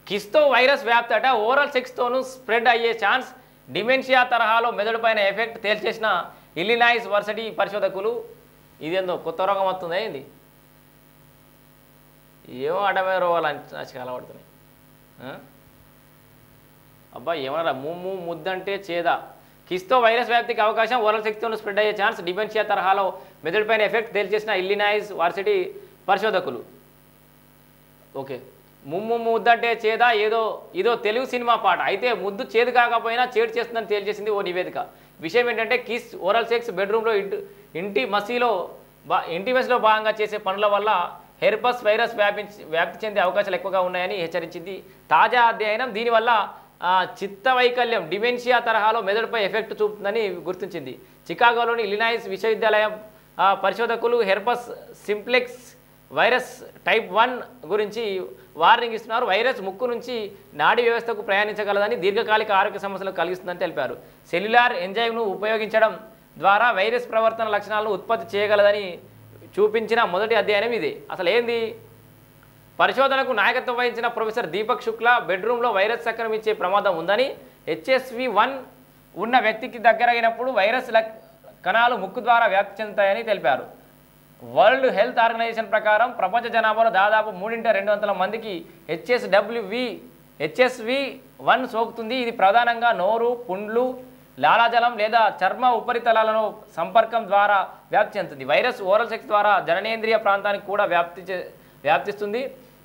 కిస్తో virus వ్యాప్తి అట oral సెక్స్తోనూ spread అయ్యే ఛాన్స్ డిమెన్షియా తరహాలో మెదడుపైన ఎఫెక్ట్ తేల్చేసిన ఇల్లినాయిస్ వర్సిటీ పరిశోధకులు. ఇదేందో కొత్త రోగం వస్తుందా ఏంది? ఏమో అడమే రోగాలు చాలా పడుతున్నాయి. అబ్బా ఏమన్నా ముద్దంటే చేదా. కిస్తో వైరస్ వ్యాప్తికి అవకాశం, ఓరల్ సెక్స్తోనూ స్ప్రెడ్ అయ్యే ఛాన్స్ డిమెన్షియా తరహాలో మెదడుపైన ఎఫెక్ట్ తేల్చేసిన ఇల్లినాయిస్ వర్సిటీ పరిశోధకులు. ఓకే, ముద్దంటే చేదా ఏదో తెలుగు సినిమా పాట అయితే ముద్దు చేదు కాకపోయినా చేడు చేస్తుందని తేల్చేసింది ఓ నివేదిక. విషయం ఏంటంటే కిస్, ఓరల్ సెక్స్, బెడ్రూమ్లో ఇంటిమెస్లో భాగంగా చేసే పనుల వల్ల హెర్పస్ వైరస్ వ్యాప్తి చెందే అవకాశాలు ఎక్కువగా ఉన్నాయని హెచ్చరించింది తాజా అధ్యయనం. దీనివల్ల చిత్త వైకల్యం, డిమెన్షియా తరహాలో మెదడుపై ఎఫెక్ట్ చూపుతుందని గుర్తించింది. చికాగోలోని ఇల్లినాయిస్ విశ్వవిద్యాలయం పరిశోధకులు హెర్పస్ సింప్లెక్స్ వైరస్ టైప్ 1 గురించి వార్నింగ్ ఇస్తున్నారు. వైరస్ ముక్కు నుంచి నాడీ వ్యవస్థకు ప్రయాణించగలదని, దీర్ఘకాలిక ఆరోగ్య సమస్యలు కలిగిస్తుందని తెలిపారు. సెల్యులార్ ఎంజైమ్ను ఉపయోగించడం ద్వారా వైరస్ ప్రవర్తన లక్షణాలను ఉత్పత్తి చేయగలదని చూపించిన మొదటి అధ్యయనం ఇది. అసలు ఏంది? పరిశోధనకు నాయకత్వం వహించిన ప్రొఫెసర్ దీపక్ శుక్లా బెడ్రూమ్లో వైరస్ సంక్రమించే ప్రమాదం ఉందని, HSV1 ఉన్న వ్యక్తికి దగ్గరైనప్పుడు వైరస్ కణాలు ముక్కు ద్వారా వ్యాప్తి చెందుతాయని తెలిపారు. వరల్డ్ హెల్త్ ఆర్గనైజేషన్ ప్రకారం ప్రపంచ జనాభాలో దాదాపు 3/200 మందికి HSV1 సోకుతుంది. ఇది ప్రధానంగా నోరు, పుండ్లు, లాలాజలం లేదా చర్మ ఉపరితలాలను సంపర్కం ద్వారా వ్యాప్తి చెందుతుంది. వైరస్ ఓరల్ సెక్స్ ద్వారా జననేంద్రియ ప్రాంతానికి కూడా వ్యాప్తిస్తుంది.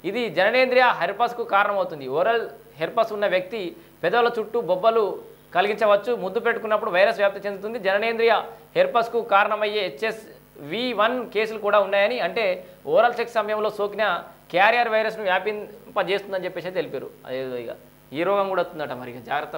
ఇది జననేంద్రియ హెర్పస్కు కారణమవుతుంది. ఓరల్ హెర్పస్ ఉన్న వ్యక్తి పెదవుల చుట్టూ బొబ్బలు కలిగించవచ్చు. ముద్దు పెట్టుకున్నప్పుడు వైరస్ వ్యాప్తి చెందుతుంది. జననేంద్రియ హెర్పస్కు కారణమయ్యే HSV1 కేసులు కూడా ఉన్నాయని, అంటే ఓరల్ సెక్స్ సమయంలో సోకిన క్యారియర్ వైరస్ను వ్యాపింపజేస్తుందని చెప్పేసి తెలిపారు. అదేదో ఇక ఈ రోగం కూడా వస్తుందట, మరి జాగ్రత్త